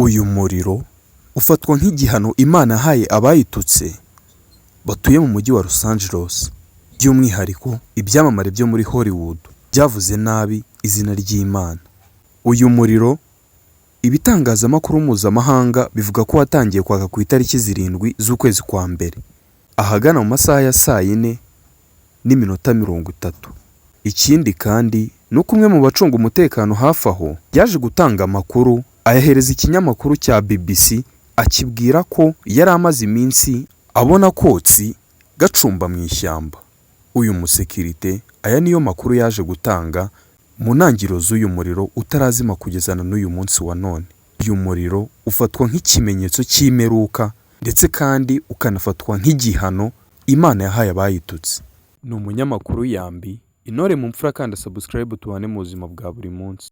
Uyu muriro ufatwa nk'igihano Imana yahaye abayitutse batuye mu mujyi wa Los Angeles, by'umwihariko ibyamamare byo muri Hollywood byavuze nabi izina ry'Imana. Uyu muriro ibitangazamakuru mpuzamahanga bivuga ko watangiye kwaka ku itariki 7 z'ukwezi kwa mbere, ahagana mu masaha ya 4:30. Ikindi kandi nuko umwe mu bacunga umutekano hafi aho yaje gutanga amakuru ayahereza ikinyamakuru cya BBC, akibwira ko yari amaze iminsi abona kotsi gacumba mu ishyamba. Uyu musekirite aya niyo makuru yaje gutanga mu ntangiriro z'uyu muriro utarazima kugezana n'uyu munsi wa none. Uyu muriro ufatwa nk'ikimenyetso cy'imperuka ndetse kandi ukanafatwa nk'igihano Imana yahaye abayitutse. Ni umunyamakuru Yambi, intore mu mfura, kandi subscribe tubane mu buzima bwa buri munsi.